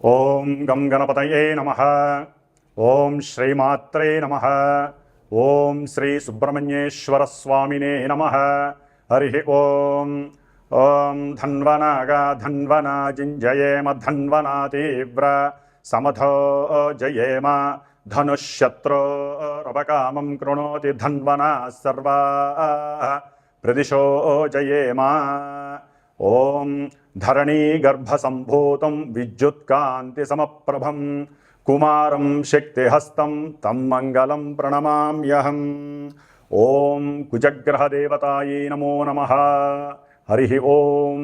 ఓం గం గణపతయే నమః. ఓం శ్రీమాత్రే నమః. ఓం శ్రీ సుబ్రహ్మణ్యేశ్వర స్వామినే నమః. హరి ఓం. ఓం ధన్వనాగా ధన్వనా జింజయేమ ధన్వనా తీవ్ర సమథో జయేమ ధనుష్యత్రోరపకామం కృణోతి ధన్వనా సర్వా ప్రదిశో జయేమ. ఓం ధరణీ గర్భసంభూతం విద్యుత్కాంతి సమప్రభం కుమారం శక్తిహస్తం తం మంగళం ప్రణమామ్యహం. ఓం కుజగ్రహదేవతాయై నమో నమః. హరి ఓం.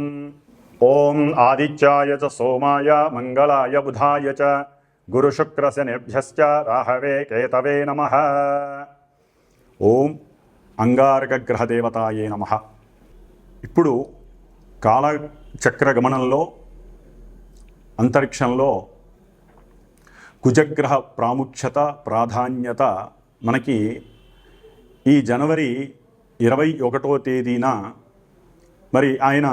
ఓం ఆదిత్యాయ చ సోమాయ మంగళాయ బుధాయ చ గురుశుక్రశనిభ్యశ్చ రాహవే కేతవే నమః. ఓం అంగారకగ్రహదేవతాయై నమః. ఇప్పుడు కాలచక్ర గమనంలో అంతరిక్షంలో కుజగ్రహ ప్రాముఖ్యత ప్రాధాన్యత మనకి ఈ జనవరి 21వ తేదీన మరి ఆయన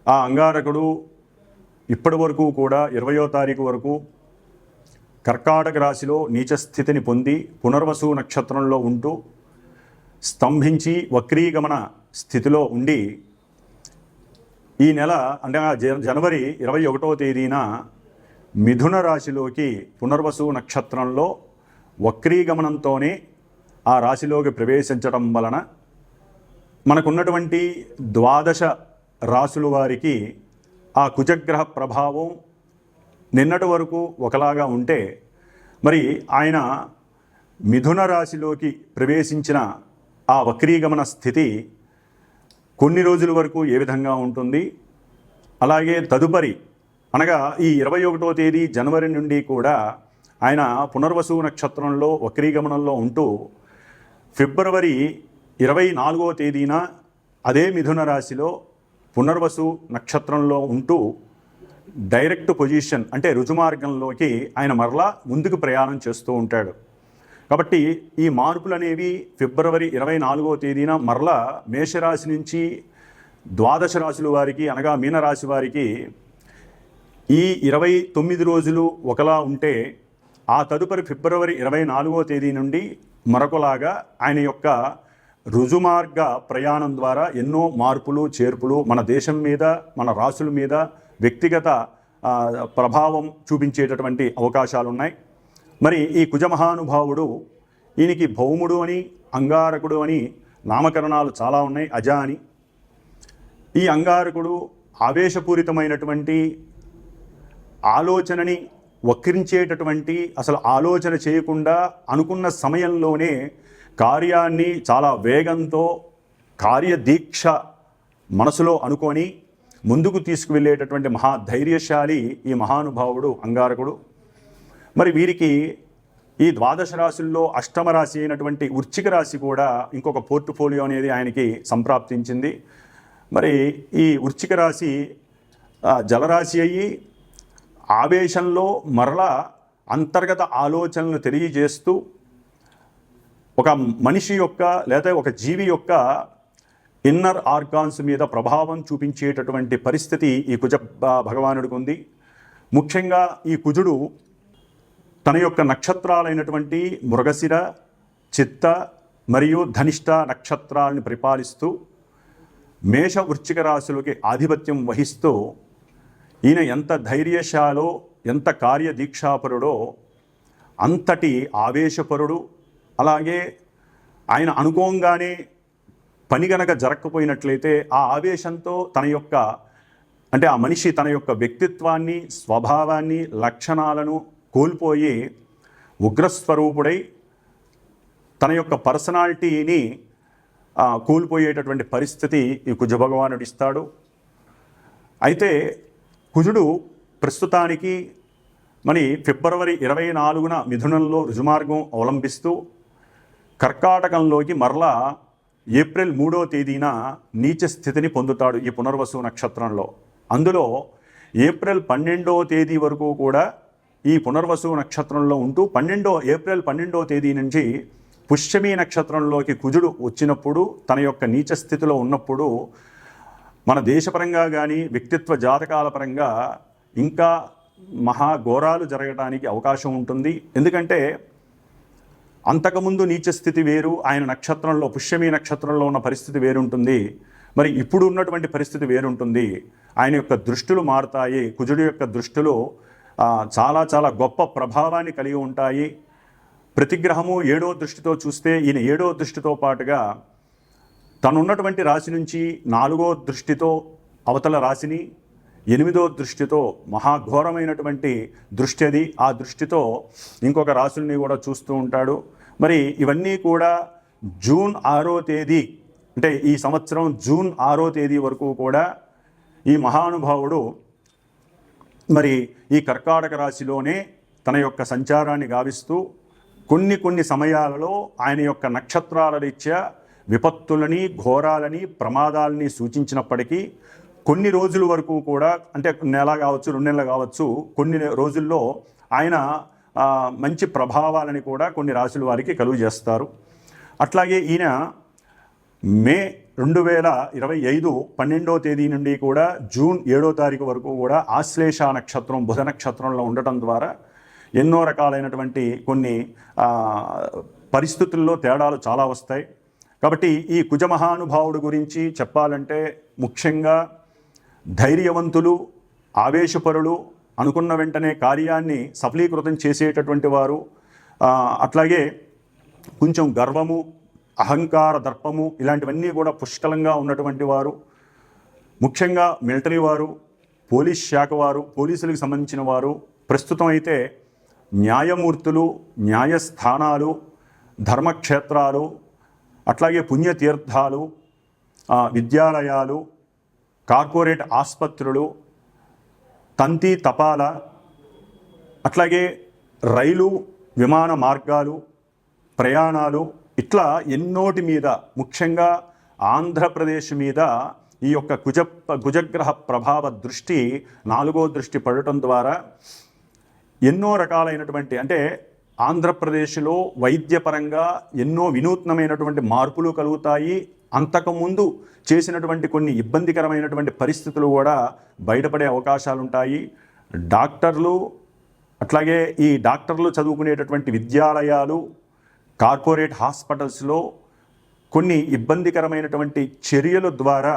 ఆ అంగారకుడు ఇప్పటి వరకు కూడా 20వ తారీఖు వరకు కర్కాటక రాశిలో నీచస్థితిని పొంది పునర్వసు నక్షత్రంలో ఉంటూ స్తంభించి వక్రీగమన స్థితిలో ఉండి ఈ నెల అంటే జనవరి 21వ తేదీన మిథున రాశిలోకి పునర్వసు నక్షత్రంలో వక్రీగమనంతోనే ఆ రాశిలోకి ప్రవేశించడం వలన మనకున్నటువంటి 12 రాశుల వారికి ఆ కుజగ్రహ ప్రభావం నిన్నటి వరకు ఒకలాగా ఉంటే మరి ఆయన మిథున రాశిలోకి ప్రవేశించిన ఆ వక్రీగమన స్థితి కొన్ని రోజుల వరకు ఏ విధంగా ఉంటుంది, అలాగే తదుపరి అనగా ఈ 21వ తేదీ జనవరి నుండి కూడా ఆయన పునర్వసు నక్షత్రంలో వక్రీగమనంలో ఉంటూ ఫిబ్రవరి 24వ తేదీన అదే మిథున రాశిలో పునర్వసు నక్షత్రంలో ఉంటూ డైరెక్ట్ పొజిషన్ అంటే రుజుమార్గంలోకి ఆయన మరలా ముందుకు ప్రయాణం చేస్తూ ఉంటాడు. కాబట్టి ఈ మార్పులు అనేవి ఫిబ్రవరి 24వ తేదీన మరలా మేషరాశి నుంచి 12 రాశుల వారికి అనగా మీనరాశి వారికి ఈ 29 రోజులు ఒకలా ఉంటే ఆ తదుపరి ఫిబ్రవరి 24వ తేదీ నుండి మరొకలాగా ఆయన యొక్క రుజుమార్గ ప్రయాణం ద్వారా ఎన్నో మార్పులు చేర్పులు మన దేశం మీద మన రాశుల మీద వ్యక్తిగత ప్రభావం చూపించేటటువంటి అవకాశాలు ఉన్నాయి. మరి ఈ కుజమహానుభావుడు ఈయనకి భౌముడు అని అంగారకుడు అని నామకరణాలు చాలా ఉన్నాయి, అజ అని. ఈ అంగారకుడు ఆవేశపూరితమైనటువంటి ఆలోచనని వక్రించేటటువంటి అసలు ఆలోచన చేయకుండా అనుకున్న సమయంలోనే కార్యాన్ని చాలా వేగంతో కార్యదీక్ష మనసులో అనుకొని ముందుకు తీసుకువెళ్ళేటటువంటి మహాధైర్యశాలి ఈ మహానుభావుడు అంగారకుడు. మరి వీరికి ఈ 12 రాశుల్లో అష్టమ రాశి అయినటువంటి వృశ్చిక రాశి కూడా ఇంకొక పోర్ట్ఫోలియో అనేది ఆయనకి సంప్రాప్తించింది. మరి ఈ వృశ్చిక రాశి జలరాశి అయ్యి ఆవేశంలో మరలా అంతర్గత ఆలోచనలు తెలియజేస్తూ ఒక మనిషి యొక్క లేదా ఒక జీవి యొక్క ఇన్నర్ ఆర్గాన్స్ మీద ప్రభావం చూపించేటటువంటి పరిస్థితి ఈ కుజ భగవానుడికి ఉంది. ముఖ్యంగా ఈ కుజుడు తన యొక్క నక్షత్రాలైనటువంటి మృగశిర, చిత్త మరియు ధనిష్ట నక్షత్రాలను పరిపాలిస్తూ మేష వృశ్చిక రాశులకి ఆధిపత్యం వహిస్తూ ఈయన ఎంత ధైర్యశాలో ఎంత కార్యదీక్షాపరుడో అంతటి ఆవేశపరుడు. అలాగే ఆయన అనుకోగానే పని గనక జరగకపోయినట్లయితే ఆ ఆవేశంతో తన యొక్క అంటే ఆ మనిషి తన యొక్క వ్యక్తిత్వాన్ని స్వభావాన్ని లక్షణాలను కోల్పోయి ఉగ్రస్వరూపుడై తన యొక్క పర్సనాలిటీని కోల్పోయేటటువంటి పరిస్థితి ఈ కుజభగవానుడు ఇస్తాడు. అయితే కుజుడు ప్రస్తుతానికి మరి ఫిబ్రవరి 24న మిథునంలో రుజుమార్గం అవలంబిస్తూ కర్కాటకంలోకి మరలా ఏప్రిల్ 3వ తేదీన నీచ స్థితిని పొందుతాడు ఈ పునర్వసు నక్షత్రంలో. అందులో ఏప్రిల్ 12వ తేదీ వరకు కూడా ఈ పునర్వసు నక్షత్రంలో ఉంటూ ఏప్రిల్ 12వ తేదీ నుంచి పుష్యమీ నక్షత్రంలోకి కుజుడు వచ్చినప్పుడు తన యొక్క నీచ స్థితిలో ఉన్నప్పుడు మన దేశపరంగా కానీ వ్యక్తిత్వ జాతకాల పరంగా ఇంకా మహాఘోరాలు జరగడానికి అవకాశం ఉంటుంది. ఎందుకంటే అంతకుముందు నీచ స్థితి వేరు, ఆయన నక్షత్రంలో పుష్యమి నక్షత్రంలో ఉన్న పరిస్థితి వేరుంటుంది, మరి ఇప్పుడు ఉన్నటువంటి పరిస్థితి వేరుంటుంది. ఆయన యొక్క దృష్టులు మారుతాయి. కుజుడి యొక్క దృష్టులు చాలా చాలా గొప్ప ప్రభావాన్ని కలిగి ఉంటాయి. ప్రతి గ్రహము 7వ దృష్టితో చూస్తే ఈయన 7వ దృష్టితో పాటుగా తనున్నటువంటి రాశి నుంచి 4వ దృష్టితో అవతల రాశిని, 8వ దృష్టితో మహాఘోరమైనటువంటి దృష్టి అది, ఆ దృష్టితో ఇంకొక రాశుల్ని కూడా చూస్తూ ఉంటాడు. మరి ఇవన్నీ కూడా జూన్ 6వ తేదీ అంటే ఈ సంవత్సరం జూన్ 6వ తేదీ వరకు కూడా ఈ మహానుభావుడు మరి ఈ కర్కాటక రాశిలోనే తన యొక్క సంచారాన్ని గావిస్తూ కొన్ని సమయాలలో ఆయన యొక్క నక్షత్రాల రీత్యా విపత్తులని, ఘోరాలని, ప్రమాదాలని సూచించినప్పటికీ కొన్ని రోజుల వరకు కూడా, అంటే నెల కావచ్చు, 2 నెలలు కావచ్చు, కొన్ని రోజుల్లో ఆయన మంచి ప్రభావాలని కూడా కొన్ని రాశుల వారికి కలుగు చేస్తారు. అట్లాగే ఈయన మే 2025 12వ తేదీ నుండి కూడా జూన్ 7వ తారీఖు వరకు కూడా ఆశ్లేష నక్షత్రం బుధ నక్షత్రంలో ఉండటం ద్వారా ఎన్నో రకాలైనటువంటి కొన్ని పరిస్థితుల్లో తేడాలు చాలా వస్తాయి. కాబట్టి ఈ కుజ మహానుభావుడు గురించి చెప్పాలంటే ముఖ్యంగా ధైర్యవంతులు, ఆవేశపరులు, అనుకున్న వెంటనే కార్యాన్ని సఫలీకృతం చేసేటటువంటి వారు, అట్లాగే కొంచెం గర్వము, అహంకార, దర్పము ఇలాంటివన్నీ కూడా పుష్కలంగా ఉన్నటువంటి వారు, ముఖ్యంగా మిలిటరీ వారు, పోలీస్ శాఖ వారు, పోలీసులకు సంబంధించిన వారు, ప్రస్తుతం అయితే న్యాయమూర్తులు, న్యాయస్థానాలు, ధర్మక్షేత్రాలు, అట్లాగే పుణ్యతీర్థాలు, విద్యాలయాలు, కార్పొరేట్ ఆసుపత్రులు, తంతి తపాల, అట్లాగే రైలు విమాన మార్గాలు, ప్రయాణాలు, ఇట్లా ఎన్నోటి మీద, ముఖ్యంగా ఆంధ్రప్రదేశ్ మీద ఈ యొక్క కుజగ్రహ ప్రభావ దృష్టి 4వ దృష్టి పడటం ద్వారా ఎన్నో రకాలైనటువంటి, అంటే ఆంధ్రప్రదేశ్లో వైద్యపరంగా ఎన్నో వినూత్నమైనటువంటి మార్పులు కలుగుతాయి. అంతకుముందు చేసినటువంటి కొన్ని ఇబ్బందికరమైనటువంటి పరిస్థితులు కూడా బయటపడే అవకాశాలు ఉంటాయి. డాక్టర్లు, అట్లాగే ఈ డాక్టర్లు చదువుకునేటటువంటి విద్యాలయాలు, కార్పొరేట్ హాస్పిటల్స్లో కొన్ని ఇబ్బందికరమైనటువంటి చర్యల ద్వారా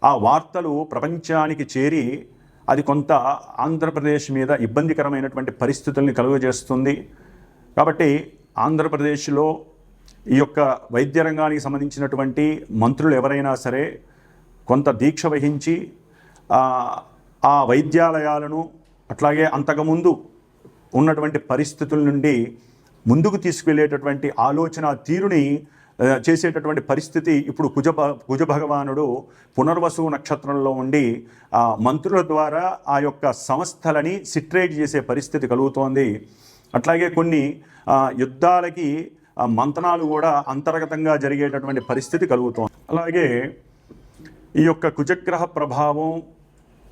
ఆ వార్తలు ప్రపంచానికి చేరి అది కొంత ఆంధ్రప్రదేశ్ మీద ఇబ్బందికరమైనటువంటి పరిస్థితుల్ని కలుగజేస్తుంది. కాబట్టి ఆంధ్రప్రదేశ్లో ఈ యొక్క వైద్య రంగానికి సంబంధించినటువంటి మంత్రులు ఎవరైనా సరే కొంత దీక్ష వహించి ఆ వైద్యాలయాలను, అట్లాగే అంతకుముందు ఉన్నటువంటి పరిస్థితుల నుండి ముందుకు తీసుకెళ్లేటటువంటి ఆలోచన తీరుని చేసేటటువంటి పరిస్థితి ఇప్పుడు కుజ భగవానుడు పునర్వసు నక్షత్రంలో ఉండి మంత్రుల ద్వారా ఆ యొక్క సంస్థలని సిట్రేట్ చేసే పరిస్థితి కలుగుతోంది. అట్లాగే కొన్ని యుద్ధాలకి మంతనాలు కూడా అంతర్గతంగా జరిగేటటువంటి పరిస్థితి కలుగుతోంది. అలాగే ఈ యొక్క కుజగ్రహ ప్రభావం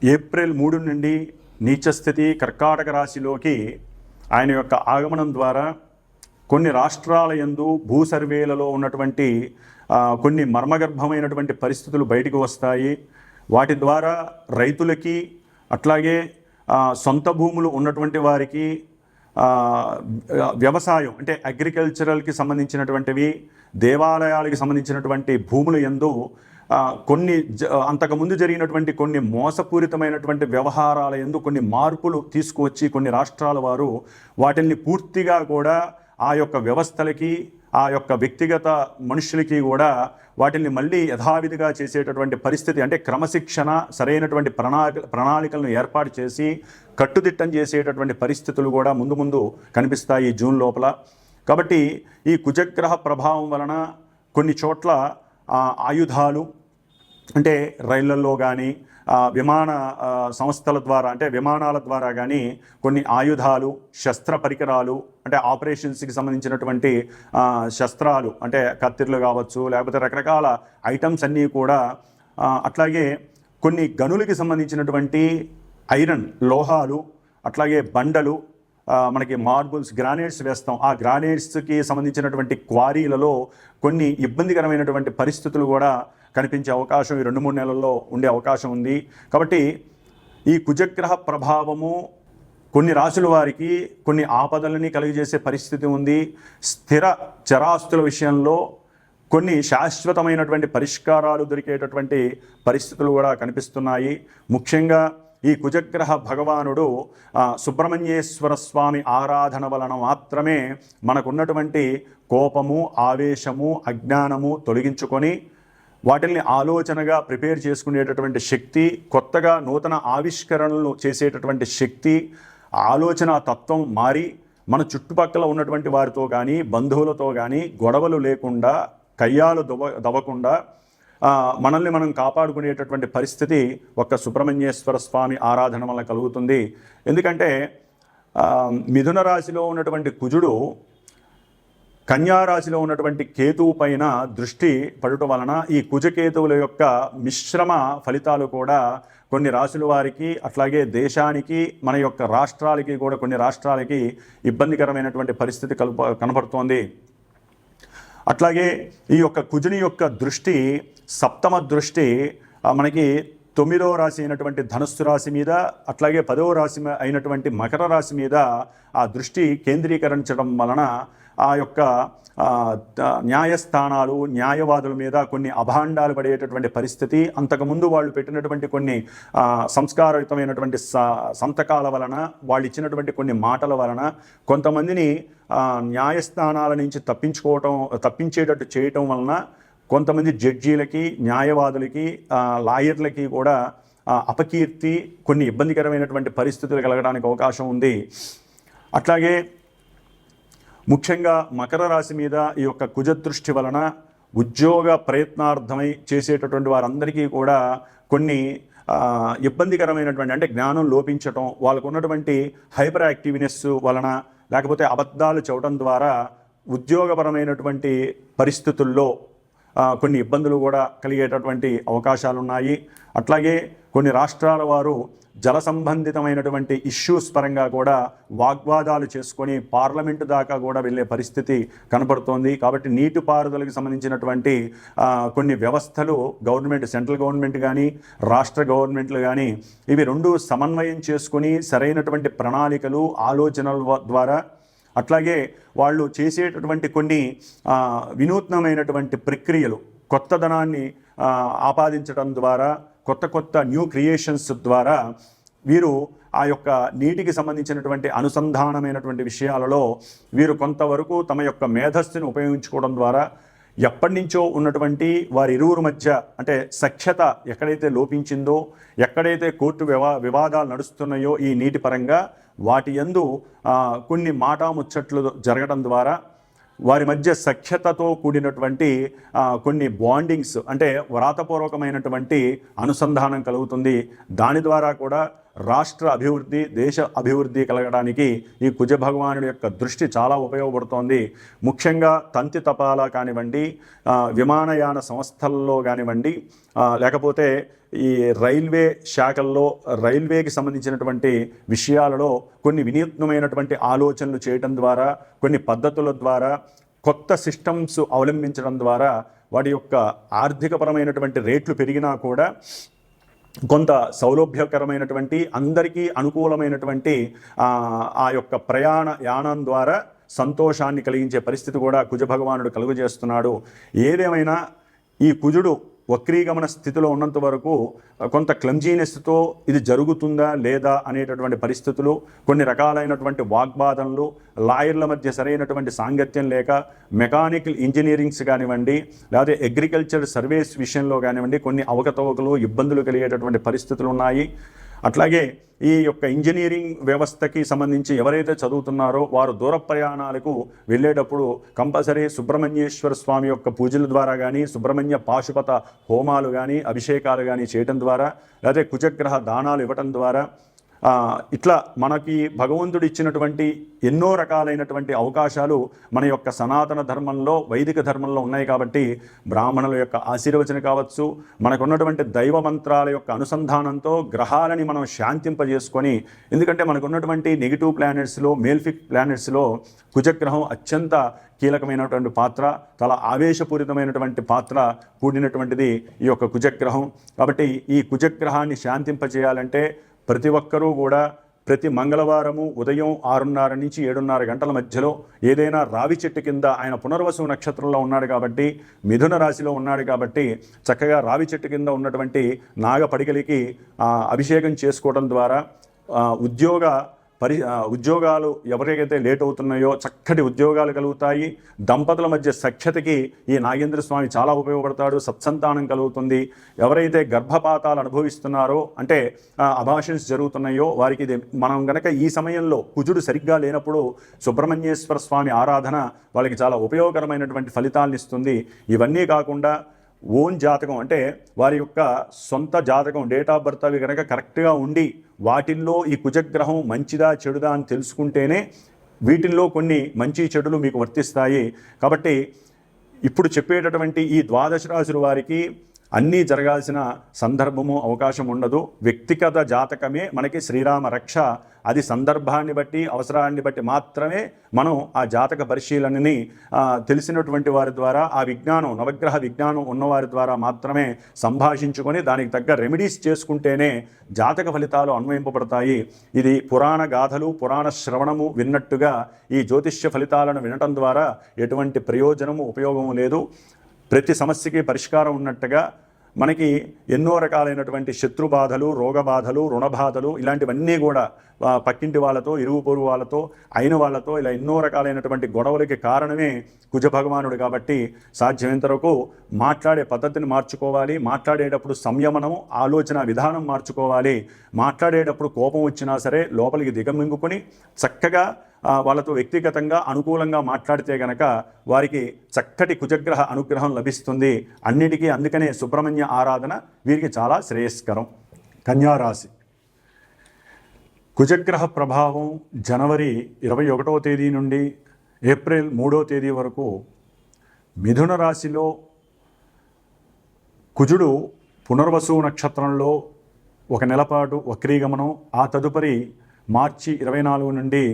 ఏప్రిల్ 3 నుండి నీచస్థితి కర్కాటక రాశిలోకి ఆయన యొక్క ఆగమనం ద్వారా కొన్ని రాష్ట్రాల యందు భూ సర్వేలలో ఉన్నటువంటి కొన్ని మర్మగర్భమైనటువంటి పరిస్థితులు బయటకు వస్తాయి. వాటి ద్వారా రైతులకి, అట్లాగే సొంత భూములు ఉన్నటువంటి వారికి, వ్యవసాయం అంటే అగ్రికల్చరల్కి సంబంధించినటువంటివి, దేవాలయాలకి సంబంధించినటువంటి భూముల యందు కొన్ని అంతకుముందు జరిగినటువంటి కొన్ని మోసపూరితమైనటువంటి వ్యవహారాల యందు కొన్ని మార్పులు తీసుకువచ్చి కొన్ని రాష్ట్రాల వారు వాటిని పూర్తిగా కూడా ఆ యొక్క వ్యవస్థలకి, ఆ యొక్క వ్యక్తిగత మనుషులకి కూడా వాటిని మళ్ళీ యథావిధిగా చేసేటటువంటి పరిస్థితి, అంటే క్రమశిక్షణ, సరైనటువంటి ప్రణాళికలను ఏర్పాటు చేసి కట్టుదిట్టం చేసేటటువంటి పరిస్థితులు కూడా ముందు ముందు కనిపిస్తాయి జూన్ లోపల. కాబట్టి ఈ కుజగ్రహ ప్రభావం వలన కొన్ని చోట్ల ఆయుధాలు, అంటే రైళ్లలో కానీ విమాన సంస్థల ద్వారా, అంటే విమానాల ద్వారా కానీ కొన్ని ఆయుధాలు, శస్త్ర పరికరాలు, అంటే ఆపరేషన్స్కి సంబంధించినటువంటి శస్త్రాలు, అంటే కత్తిర్లు కావచ్చు, లేకపోతే రకరకాల ఐటమ్స్ అన్నీ కూడా, అట్లాగే కొన్ని గనులకి సంబంధించినటువంటి ఐరన్ లోహాలు, అట్లాగే బండలు, మనకి మార్బుల్స్, గ్రానైట్స్ వేస్తాం, ఆ గ్రానైట్స్కి సంబంధించినటువంటి క్వారీలలో కొన్ని ఇబ్బందికరమైనటువంటి పరిస్థితులు కూడా కనిపించే అవకాశం ఈ 2-3 నెలల్లో ఉండే అవకాశం ఉంది. కాబట్టి ఈ కుజగ్రహ ప్రభావము కొన్ని రాశుల వారికి కొన్ని ఆపదలని కలిగజేసే పరిస్థితి ఉంది. స్థిర చరాస్తుల విషయంలో కొన్ని శాశ్వతమైనటువంటి పరిష్కారాలు దొరికేటటువంటి పరిస్థితులు కూడా కనిపిస్తున్నాయి. ముఖ్యంగా ఈ కుజగ్రహ భగవానుడు సుబ్రహ్మణ్యేశ్వర స్వామి ఆరాధన వలన మాత్రమే మనకున్నటువంటి కోపము, ఆవేశము, అజ్ఞానము తొలగించుకొని వాటిల్ని ఆలోచనగా ప్రిపేర్ చేసుకునేటటువంటి శక్తి, కొత్తగా నూతన ఆవిష్కరణలు చేసేటటువంటి శక్తి, ఆలోచన తత్వం మారి మన చుట్టుపక్కల ఉన్నటువంటి వారితో కానీ బంధువులతో కానీ గొడవలు లేకుండా, కయ్యాలు దవ్వకుండా మనల్ని మనం కాపాడుకునేటటువంటి పరిస్థితి ఒక్క సుబ్రహ్మణ్యేశ్వర స్వామి ఆరాధన వల్ల కలుగుతుంది. ఎందుకంటే మిథున రాశిలో ఉన్నటువంటి కుజుడు కన్యారాశిలో ఉన్నటువంటి కేతువు పైన దృష్టి పడటం వలన ఈ కుజకేతువుల యొక్క మిశ్రమ ఫలితాలు కూడా కొన్ని రాశుల వారికి, అట్లాగే దేశానికి, మన యొక్క రాష్ట్రాలకి కూడా కొన్ని రాష్ట్రాలకి ఇబ్బందికరమైనటువంటి పరిస్థితి కనబడుతోంది. అట్లాగే ఈ యొక్క కుజుని యొక్క దృష్టి, సప్తమ దృష్టి మనకి 9వ రాశి అయినటువంటి ధనుస్సు రాశి మీద, అట్లాగే 10వ రాశి అయినటువంటి మకర రాశి మీద ఆ దృష్టి కేంద్రీకరించడం వలన ఆ యొక్క న్యాయస్థానాలు, న్యాయవాదుల మీద కొన్ని అభాండాలు పడేటటువంటి పరిస్థితి, అంతకుముందు వాళ్ళు పెట్టినటువంటి కొన్ని సంస్కారయుతమైనటువంటి సంతకాల వలన, వాళ్ళు ఇచ్చినటువంటి కొన్ని మాటల వలన కొంతమందిని న్యాయస్థానాల నుంచి తప్పించేటట్టు చేయటం వలన కొంతమంది జడ్జీలకి, న్యాయవాదులకి, లాయర్లకి కూడా అపకీర్తి, కొన్ని ఇబ్బందికరమైనటువంటి పరిస్థితులు కలగడానికి అవకాశం ఉంది. అట్లాగే ముఖ్యంగా మకర రాశి మీద ఈ యొక్క కుజదృష్టి వలన ఉద్యోగ ప్రయత్నార్థమై చేసేటటువంటి వారందరికీ కూడా కొన్ని ఇబ్బందికరమైనటువంటి, అంటే జ్ఞానం లోపించటం, వాళ్ళకు ఉన్నటువంటి హైపర్ యాక్టివ్నెస్ వలన, లేకపోతే అబద్ధాలు చెప్పడం ద్వారా ఉద్యోగపరమైనటువంటి పరిస్థితుల్లో కొన్ని ఇబ్బందులు కూడా కలిగేటటువంటి అవకాశాలు ఉన్నాయి. అట్లాగే కొన్ని రాష్ట్రాల వారు జల సంబంధితమైనటువంటి ఇష్యూస్ పరంగా కూడా వాగ్వాదాలు చేసుకొని పార్లమెంటు దాకా కూడా వెళ్ళే పరిస్థితి కనబడుతోంది. కాబట్టి నీటిపారుదలకు సంబంధించినటువంటి కొన్ని వ్యవస్థలు గవర్నమెంట్, సెంట్రల్ గవర్నమెంట్ కానీ రాష్ట్ర గవర్నమెంట్లు కానీ ఇవి రెండు సమన్వయం చేసుకొని సరైనటువంటి ప్రణాళికలు, ఆలోచనల ద్వారా, అట్లాగే వాళ్ళు చేసేటటువంటి కొన్ని వినూత్నమైనటువంటి ప్రక్రియలు, కొత్తదనాన్ని ఆపాదించడం ద్వారా, కొత్త న్యూ క్రియేషన్స్ ద్వారా వీరు ఆ యొక్క నీటికి సంబంధించినటువంటి అనుసంధానమైనటువంటి విషయాలలో వీరు కొంతవరకు తమ యొక్క మేధస్సును ఉపయోగించుకోవడం ద్వారా ఎప్పటి నుంచో ఉన్నటువంటి వారి ఇరువురు మధ్య, అంటే సఖ్యత ఎక్కడైతే లోపించిందో, ఎక్కడైతే కోర్టు వివాదాలు నడుస్తున్నాయో ఈ నీటి పరంగా, వాటి యందు కొన్ని మాటాముచ్చట్లు జరగడం ద్వారా వారి మధ్య సఖ్యతతో కూడినటువంటి కొన్ని బాండింగ్స్, అంటే వ్రాతపూర్వకమైనటువంటి అనుసంధానం కలుగుతుంది. దాని ద్వారా కూడా రాష్ట్ర అభివృద్ధి, దేశ అభివృద్ధి కలగడానికి ఈ కుజ భగవానుడి యొక్క దృష్టి చాలా ఉపయోగపడుతోంది. ముఖ్యంగా తంతి తపాలా కానివ్వండి, విమానయాన సంస్థల్లో కానివ్వండి, లేకపోతే ఈ రైల్వే శాఖల్లో రైల్వేకి సంబంధించినటువంటి విషయాలలో కొన్ని వినూత్నమైనటువంటి ఆలోచనలు చేయడం ద్వారా, కొన్ని పద్ధతుల ద్వారా, కొత్త సిస్టమ్స్ అవలంబించడం ద్వారా వాటి యొక్క ఆర్థికపరమైనటువంటి రేట్లు పెరిగినా కూడా కొంత సౌలభ్యకరమైనటువంటి, అందరికీ అనుకూలమైనటువంటి ఆ యొక్క యానం ద్వారా సంతోషాన్ని కలిగించే పరిస్థితి కూడా కుజ భగవానుడు కలుగజేస్తున్నాడు. ఏదేమైనా ఈ కుజుడు వక్రీగమన స్థితిలో ఉన్నంత వరకు కొంత క్లమ్జీనెస్తో ఇది జరుగుతుందా లేదా అనేటటువంటి పరిస్థితులు, కొన్ని రకాలైనటువంటి వాగ్వాదనలు, లాయర్ల మధ్య సరైనటువంటి సాంగత్యం లేక, మెకానికల్ ఇంజనీరింగ్స్ కానివ్వండి, లేకపోతే అగ్రికల్చర్ సర్వీస్ విషయంలో కానివ్వండి కొన్ని అవకతవకలు, ఇబ్బందులు కలిగేటటువంటి పరిస్థితులు ఉన్నాయి. అట్లాగే ఈ యొక్క ఇంజనీరింగ్ వ్యవస్థకి సంబంధించి ఎవరైతే చదువుతున్నారో వారు దూర ప్రయాణాలకు వెళ్ళేటప్పుడు కంపల్సరీ సుబ్రహ్మణ్యేశ్వర స్వామి యొక్క పూజల ద్వారా కానీ, సుబ్రహ్మణ్య పాశుపత హోమాలు కానీ, అభిషేకాలు కానీ చేయటం ద్వారా, లేకపోతే కుజగ్రహ దానాలు ఇవ్వటం ద్వారా, ఇట్లా మనకి భగవంతుడు ఇచ్చినటువంటి ఎన్నో రకాలైనటువంటి అవకాశాలు మన యొక్క సనాతన ధర్మంలో, వైదిక ధర్మంలో ఉన్నాయి. కాబట్టి బ్రాహ్మణుల యొక్క ఆశీర్వచన కావచ్చు, మనకున్నటువంటి దైవ మంత్రాల యొక్క అనుసంధానంతో గ్రహాలని మనం శాంతింపజేసుకొని, ఎందుకంటే మనకున్నటువంటి నెగిటివ్ ప్లానెట్స్లో, మేల్ఫిక్ ప్లానెట్స్లో కుజగ్రహం అత్యంత కీలకమైనటువంటి పాత్ర, చాలా ఆవేశపూరితమైనటువంటి పాత్ర కూడినటువంటిది ఈ యొక్క కుజగ్రహం. కాబట్టి ఈ కుజగ్రహాన్ని శాంతింపజేయాలంటే ప్రతి ఒక్కరూ కూడా ప్రతి మంగళవారము ఉదయం 6:30 నుంచి 7:30 గంటల మధ్యలో ఏదైనా రావి చెట్టు కింద, ఆయన పునర్వసు నక్షత్రంలో ఉన్నాడు కాబట్టి, మిథున రాశిలో ఉన్నాడు కాబట్టి, చక్కగా రావి చెట్టు కింద ఉన్నటువంటి నాగపడిగలికి అభిషేకం చేసుకోవడం ద్వారా ఉద్యోగాలు ఎవరికైతే లేట్ అవుతున్నాయో చక్కటి ఉద్యోగాలు కలుగుతాయి. దంపతుల మధ్య సఖ్యతకి ఈ నాగేంద్ర స్వామి చాలా ఉపయోగపడతాడు. సత్సంతానం కలుగుతుంది. ఎవరైతే గర్భపాతాలు అనుభవిస్తున్నారో, అంటే అబార్షన్స్ జరుగుతున్నాయో వారికి మనం గనక ఈ సమయంలో కుజుడు సరిగ్గా లేనప్పుడు సుబ్రహ్మణ్యేశ్వర స్వామి ఆరాధన వాళ్ళకి చాలా ఉపయోగకరమైనటువంటి ఫలితాలను ఇస్తుంది. ఇవన్నీ కాకుండా ఓన్ జాతకం, అంటే వారి యొక్క సొంత జాతకం, డేట్ ఆఫ్ బర్త్ అవి కనుక కరెక్ట్గా ఉండి వాటిల్లో ఈ కుజగ్రహం మంచిదా చెడుదా అని తెలుసుకుంటేనే వీటిల్లో కొన్ని మంచి చెడులు మీకు వర్తిస్తాయి. కాబట్టి ఇప్పుడు చెప్పేటటువంటి ఈ 12 రాశుల వారికి అన్నీ జరగాల్సిన సందర్భము అవకాశం ఉండదు. వ్యక్తిగత జాతకమే మనకి శ్రీరామ రక్ష. అది సందర్భాన్ని బట్టి, అవసరాన్ని బట్టి మాత్రమే మనం ఆ జాతక పరిశీలనని తెలిసినటువంటి వారి ద్వారా, ఆ విజ్ఞానం, నవగ్రహ విజ్ఞానం ఉన్నవారి ద్వారా మాత్రమే సంభాషించుకొని దానికి తగ్గ రెమెడీస్ చేసుకుంటేనే జాతక ఫలితాలు అన్వయింపబడతాయి. ఇది పురాణ గాథలు, పురాణ శ్రవణము విన్నట్టుగా ఈ జ్యోతిష్య ఫలితాలను వినటం ద్వారా ఎటువంటి ప్రయోజనము, ఉపయోగము లేదు. ప్రతి సమస్యకి పరిష్కారం ఉన్నట్టుగా మనకి ఎన్నో రకాలైనటువంటి శత్రు బాధలు, రోగ బాధలు, రుణ బాధలు, ఇలాంటివన్నీ కూడా పక్కింటి వాళ్ళతో, ఇరుగు పొరుగు వాళ్ళతో, అయిన వాళ్ళతో, ఇలా ఎన్నో రకాలైనటువంటి గొడవలకి కారణమే కుజ భగవానుడు. కాబట్టి సాధ్యమైనంత వరకు మాట్లాడే పద్ధతిని మార్చుకోవాలి. మాట్లాడేటప్పుడు సంయమనము, ఆలోచన విధానం మార్చుకోవాలి. మాట్లాడేటప్పుడు కోపం వచ్చినా సరే లోపలికి దిగమింగుకొని చక్కగా వాళ్ళతో వ్యక్తిగతంగా అనుకూలంగా మాట్లాడితే గనక వారికి చక్కటి కుజగ్రహ అనుగ్రహం లభిస్తుంది. అన్నిటికీ అందుకనే సుబ్రహ్మణ్య ఆరాధన వీరికి చాలా శ్రేయస్కరం. కన్యారాశి కుజగ్రహ ప్రభావం జనవరి 21వ తేదీ నుండి ఏప్రిల్ 3వ తేదీ వరకు మిథున రాశిలో కుజుడు పునర్వసు నక్షత్రంలో 1 నెల పాటు వక్రీగమనం, ఆ తదుపరి మార్చి 24 నుండి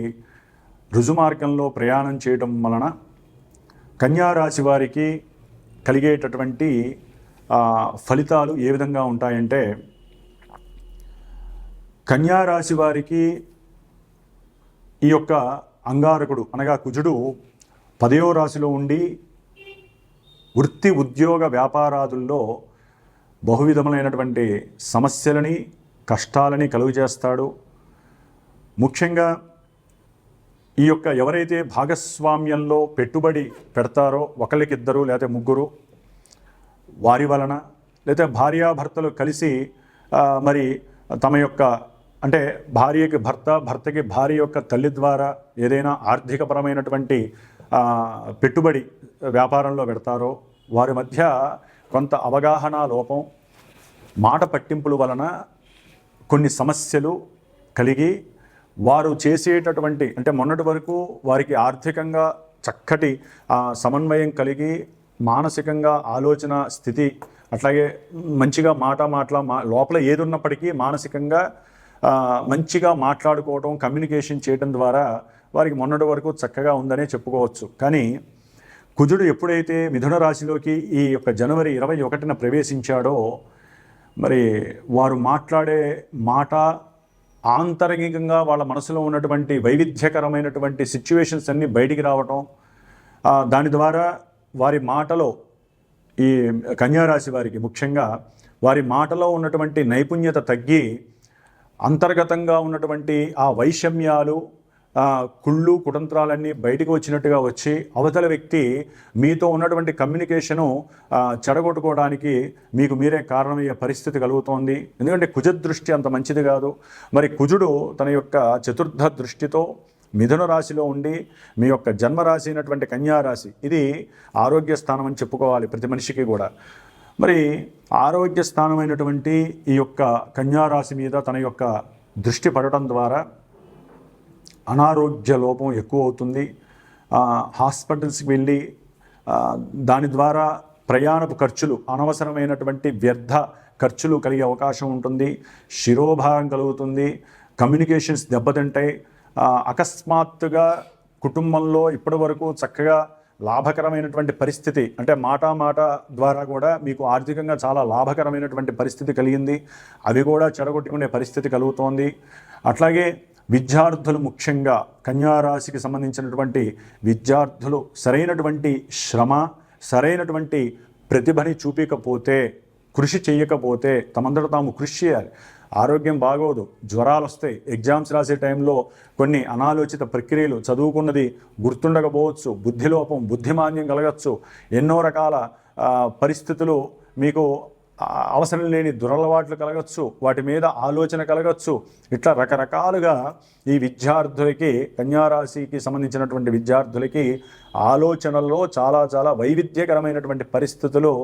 రుజుమార్గంలో ప్రయాణం చేయడం వలన కన్యారాశి వారికి కలిగేటటువంటి ఫలితాలు ఏ విధంగా ఉంటాయంటే, కన్యారాశి వారికి ఈ యొక్క అంగారకుడు అనగా కుజుడు 10వ రాశిలో ఉండి వృత్తి, ఉద్యోగ, వ్యాపారాదుల్లో బహువిధములైనటువంటి సమస్యలని, కష్టాలని కలుగజేస్తాడు. ముఖ్యంగా ఈ యొక్క ఎవరైతే భాగస్వామ్యంలో పెట్టుబడి పెడతారో, ఒకళ్ళకిద్దరు లేదా ముగ్గురు, వారి వలన, లేదా భార్యాభర్తలు కలిసి మరి తమ యొక్క, అంటే భార్యకి భర్త, భర్తకి భార్య యొక్క తల్లి ద్వారా ఏదైనా ఆర్థికపరమైనటువంటి పెట్టుబడి వ్యాపారంలో పెడతారో వారి మధ్య కొంత అవగాహన లోపం, మాట పట్టింపుల వలన కొన్ని సమస్యలు కలిగి వారు చేసేటటువంటి, అంటే మొన్నటి వరకు వారికి ఆర్థికంగా చక్కటి సమన్వయం కలిగి మానసికంగా ఆలోచన స్థితి, అట్లాగే మంచిగా లోపల ఏది ఉన్నప్పటికీ మానసికంగా మంచిగా మాట్లాడుకోవడం, కమ్యూనికేషన్ చేయడం ద్వారా వారికి మొన్నటి వరకు చక్కగా ఉందనే చెప్పుకోవచ్చు. కానీ కుజుడు ఎప్పుడైతే మిథున రాశిలోకి ఈ యొక్క జనవరి 21న ప్రవేశించాడో, మరి వారు మాట్లాడే మాట ఆంతరంగికంగా వాళ్ళ మనసులో ఉన్నటువంటి వైవిధ్యకరమైనటువంటి సిచ్యువేషన్స్ అన్నీ బయటికి రావటం, దాని ద్వారా వారి మాటలో, ఈ కన్యారాశి వారికి ముఖ్యంగా వారి మాటలో ఉన్నటువంటి నైపుణ్యత తగ్గి అంతర్గతంగా ఉన్నటువంటి ఆ వైషమ్యాలు, కుళ్ళు కుతంత్రాలన్నీ బయటకు వచ్చినట్టుగా వచ్చి అవతల వ్యక్తి మీతో ఉన్నటువంటి కమ్యూనికేషను చెడగొట్టుకోవడానికి మీకు మీరే కారణమయ్యే పరిస్థితి కలుగుతోంది. ఎందుకంటే కుజదృష్టి అంత మంచిది కాదు. మరి కుజుడు తన యొక్క చతుర్థ దృష్టితో మిథున రాశిలో ఉండి మీ యొక్క జన్మరాశి అయినటువంటి కన్యారాశి, ఇది ఆరోగ్య స్థానం అని చెప్పుకోవాలి ప్రతి మనిషికి కూడా. మరి ఆరోగ్య స్థానమైనటువంటి ఈ యొక్క కన్యారాశి మీద తన యొక్క దృష్టి పడటం ద్వారా అనారోగ్య లోపం ఎక్కువ అవుతుంది. హాస్పిటల్స్కి వెళ్ళి దాని ద్వారా ప్రయాణపు ఖర్చులు, అనవసరమైనటువంటి వ్యర్థ ఖర్చులు కలిగే అవకాశం ఉంటుంది. శిరోభారం కలుగుతుంది, కమ్యూనికేషన్స్ దెబ్బతింటాయి. అకస్మాత్తుగా కుటుంబంలో ఇప్పటి వరకు చక్కగా లాభకరమైనటువంటి పరిస్థితి, అంటే మాట ద్వారా కూడా మీకు ఆర్థికంగా చాలా లాభకరమైనటువంటి పరిస్థితి కలిగింది, అవి కూడా చెడగొట్టుకునే పరిస్థితి కలుగుతోంది. అట్లాగే విద్యార్థులు ముఖ్యంగా కన్యారాశికి సంబంధించినటువంటి విద్యార్థులు సరైనటువంటి శ్రమ, సరైనటువంటి ప్రతిభని చూపించకపోతే, కృషి చేయకపోతే, తమంతట తాము కృషి చేయాలి. ఆరోగ్యం బాగోదు, జ్వరాలు వస్తాయి, ఎగ్జామ్స్ రాసే టైంలో కొన్ని అనాలోచిత ప్రక్రియలు, చదువుకున్నది గుర్తుండకపోవచ్చు, బుద్ధిలోపం, బుద్ధిమాన్యం కలగచ్చు, ఎన్నో రకాల పరిస్థితులు మీకు అవసరం లేని దురలవాట్లు కలగచ్చు, వాటి మీద ఆలోచన కలగచ్చు. ఇట్లా రకరకాలుగా ఈ విద్యార్థులకి, కన్యారాశికి సంబంధించినటువంటి విద్యార్థులకి ఆలోచనల్లో చాలా చాలా వైవిధ్యకరమైనటువంటి పరిస్థితులు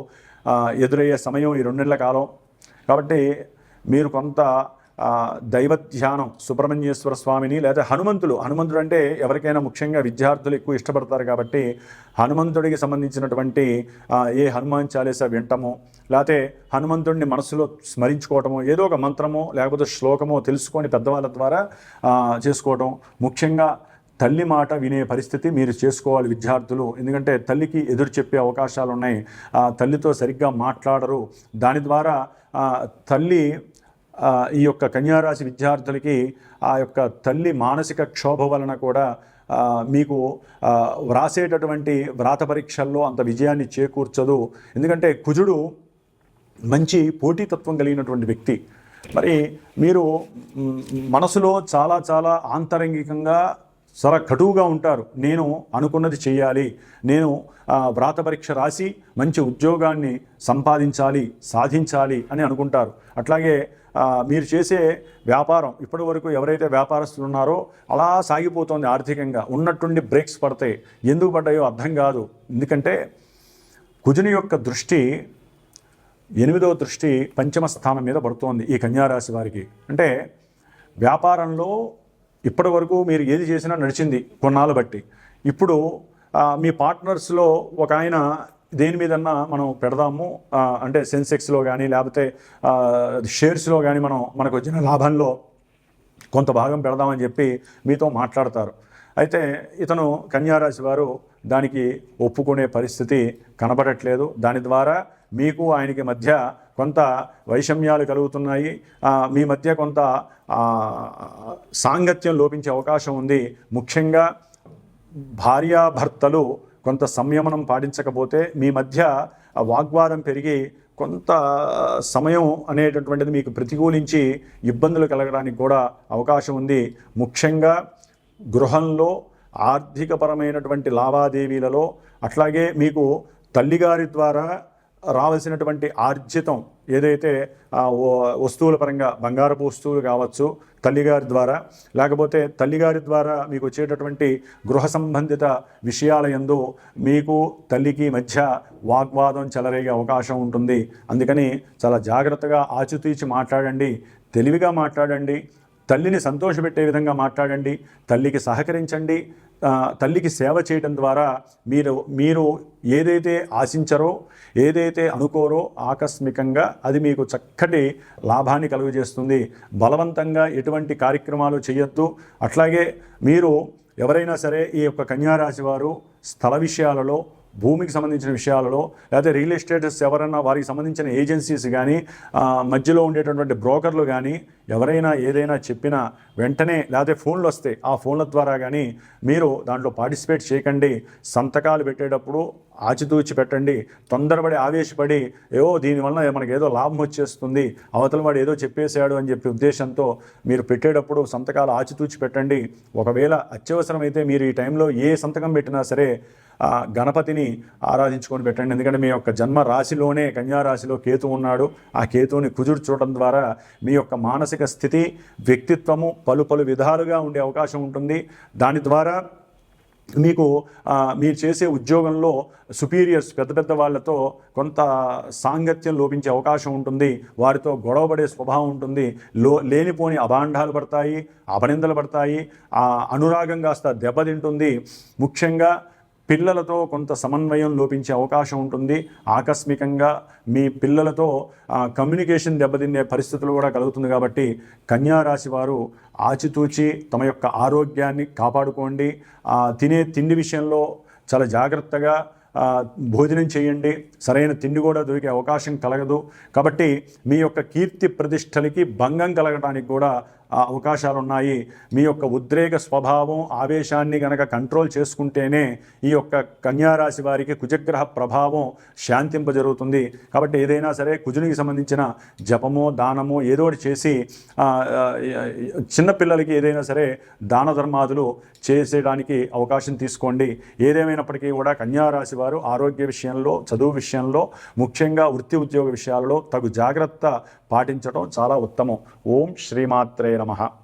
ఎదురయ్యే సమయం ఈ 2 నెలల కాలం. కాబట్టి మీరు కొంత దైవ ధ్యానం, సుబ్రహ్మణ్యేశ్వర స్వామిని లేదా హనుమంతుడు అంటే ఎవరికైనా ముఖ్యంగా విద్యార్థులు ఎక్కువ ఇష్టపడతారు కాబట్టి హనుమంతుడికి సంబంధించినటువంటి ఏ హనుమాన్ చాలీసా వింటమో, లేకపోతే హనుమంతుడిని మనసులో స్మరించుకోవటమో, ఏదో ఒక మంత్రమో లేకపోతే శ్లోకమో తెలుసుకొని పెద్దవాళ్ళ ద్వారా చేసుకోవటం. ముఖ్యంగా తల్లి మాట వినే పరిస్థితి మీరు చేసుకోవాలి విద్యార్థులు. ఎందుకంటే తల్లికి ఎదురు చెప్పే అవకాశాలు ఉన్నాయి, తల్లితో సరిగ్గా మాట్లాడరు. దాని ద్వారా తల్లి ఈ యొక్క కన్యారాశి విద్యార్థులకి ఆ యొక్క తల్లి మానసిక క్షోభ వలన కూడా మీకు వ్రాసేటటువంటి వ్రాత పరీక్షల్లో అంత విజయాన్ని చేకూర్చదు. ఎందుకంటే కుజుడు మంచి పోటీతత్వం కలిగినటువంటి వ్యక్తి. మరి మీరు మనసులో చాలా చాలా ఆంతరంగికంగా చాలా కటువుగా ఉంటారు. నేను అనుకున్నది చేయాలి, నేను వ్రాత పరీక్ష రాసి మంచి ఉద్యోగాన్ని సంపాదించాలి, సాధించాలి అని అనుకుంటారు. అట్లాగే మీరు చేసే వ్యాపారం ఇప్పటి వరకు ఎవరైతే వ్యాపారస్తులు ఉన్నారో అలా సాగిపోతుంది. ఆర్థికంగా ఉన్నట్టుండి బ్రేక్స్ పడతాయి. ఎందుకు పడ్డాయో అర్థం కాదు. ఎందుకంటే కుజుని యొక్క దృష్టి 8వ దృష్టి పంచమ స్థానం మీద పడుతోంది ఈ కన్యారాశి వారికి. అంటే వ్యాపారంలో ఇప్పటి వరకు మీరు ఏది చేసినా నడిచింది కొన్నాళ్ళు బట్టి. ఇప్పుడు మీ పార్ట్నర్స్లో ఒక ఆయన దేని మీదన్నా మనం పెడదాము అంటే సెన్సెక్స్లో కానీ లేకపోతే షేర్స్లో కానీ మనకు వచ్చిన లాభంలో కొంత భాగం పెడదామని చెప్పి మీతో మాట్లాడతారు. అయితే ఇతను కన్యారాశి వారు దానికి ఒప్పుకునే పరిస్థితి కనబడట్లేదు. దాని ద్వారా మీకు ఆయనకి మధ్య కొంత వైషమ్యాలు కలుగుతున్నాయి. మీ మధ్య కొంత సాంగత్యం లోపించే అవకాశం ఉంది. ముఖ్యంగా భార్యాభర్తలు కొంత సంయమనం పాటించకపోతే మీ మధ్య వాగ్వాదం పెరిగి కొంత సమయం అనేటటువంటిది మీకు ప్రతికూలించి ఇబ్బందులు కలగడానికి కూడా అవకాశం ఉంది. ముఖ్యంగా గృహంలో ఆర్థికపరమైనటువంటి లావాదేవీలలో, అట్లాగే మీకు తల్లిగారి ద్వారా రావాల్సినటువంటి ఆర్జితం ఏదైతే వస్తువుల పరంగా బంగారపు వస్తువులు కావచ్చు తల్లిగారి ద్వారా, లేకపోతే తల్లిగారి ద్వారా మీకు వచ్చేటటువంటి గృహ సంబంధిత విషయాల యందు మీకు తల్లికి మధ్య వాగ్వాదం చెలరేగే అవకాశం ఉంటుంది. అందుకని చాలా జాగ్రత్తగా ఆచితూచి మాట్లాడండి, తెలివిగా మాట్లాడండి, తల్లిని సంతోషపెట్టే విధంగా మాట్లాడండి, తల్లికి సహకరించండి. తల్లికి సేవ చేయడం ద్వారా మీరు ఏదైతే ఆశించరో, ఏదైతే అనుకోరో ఆకస్మికంగా అది మీకు చక్కటి లాభాన్ని కలుగజేస్తుంది. బలవంతంగా ఎటువంటి కార్యక్రమాలు చేయొద్దు. అట్లాగే మీరు ఎవరైనా సరే ఈ యొక్క కన్యారాశి వారు స్థల విషయాలలో, భూమికి సంబంధించిన విషయాలలో, లేకపోతే రియల్ ఎస్టేట్స్ ఎవరైనా వారికి సంబంధించిన ఏజెన్సీస్ కానీ, మధ్యలో ఉండేటటువంటి బ్రోకర్లు కానీ ఎవరైనా ఏదైనా చెప్పినా వెంటనే, లేకపోతే ఫోన్లు వస్తాయి, ఆ ఫోన్ల ద్వారా కానీ మీరు దాంట్లో పార్టిసిపేట్ చేయకండి. సంతకాలు పెట్టేటప్పుడు ఆచితూచి పెట్టండి. తొందరపడి ఆవేశపడి దీనివల్ల మనకు ఏదో లాభం వచ్చేస్తుంది, అవతల వాడు ఏదో చెప్పేశాడు అని చెప్పి ఉద్దేశంతో మీరు పెట్టేటప్పుడు సంతకాలు ఆచితూచి పెట్టండి. ఒకవేళ అత్యవసరమైతే మీరు ఈ టైంలో ఏ సంతకం పెట్టినా సరే గణపతిని ఆరాధించుకొని పెట్టండి. ఎందుకంటే మీ యొక్క జన్మ రాశిలోనే కన్యారాశిలో కేతు ఉన్నాడు. ఆ కేతువుని కుజుడు చూడటం ద్వారా మీ యొక్క మానసిక స్థితి, వ్యక్తిత్వము పలు విధాలుగా ఉండే అవకాశం ఉంటుంది. దాని ద్వారా మీకు మీరు చేసే ఉద్యోగంలో సుపీరియర్స్ పెద్ద వాళ్ళతో కొంత సాంగత్యం లోపించే అవకాశం ఉంటుంది. వారితో గొడవపడే స్వభావం ఉంటుంది. లేనిపోని అభాండాలు పడతాయి, అపనిందలు పడతాయి, అనురాగం కాస్త దెబ్బతింటుంది. ముఖ్యంగా పిల్లలతో కొంత సమన్వయం లోపించే అవకాశం ఉంటుంది. ఆకస్మికంగా మీ పిల్లలతో కమ్యూనికేషన్ దెబ్బతినే పరిస్థితులు కూడా కలుగుతుంది. కాబట్టి కన్యారాశి వారు ఆచితూచి తమ యొక్క ఆరోగ్యాన్ని కాపాడుకోండి. తినే తిండి విషయంలో చాలా జాగ్రత్తగా భోజనం చేయండి. సరైన తిండి కూడా దొరికే అవకాశం కలగదు. కాబట్టి మీ యొక్క కీర్తి ప్రతిష్టలకి భంగం కలగడానికి కూడా అవకాశాలు ఉన్నాయి. మీ యొక్క ఉద్రేక స్వభావం, ఆవేశాన్ని గనక కంట్రోల్ చేసుకుంటేనే ఈ యొక్క కన్యారాశి వారికి కుజగ్రహ ప్రభావం శాంతింపజరుగుతుంది. కాబట్టి ఏదైనా సరే కుజునికి సంబంధించిన జపమో దానమో ఏదో ఒకటి చేసి చిన్నపిల్లలకి ఏదైనా సరే దాన ధర్మాదులు చేసేయడానికి అవకాశం తీసుకోండి. ఏదేమైనప్పటికీ కూడా కన్యారాశి వారు ఆరోగ్య విషయంలో, చదువు విషయంలో, ముఖ్యంగా వృత్తి ఉద్యోగ విషయాలలో తగు జాగ్రత్త పాటించడం చాలా ఉత్తమం. ఓం శ్రీమాత్రే నమః.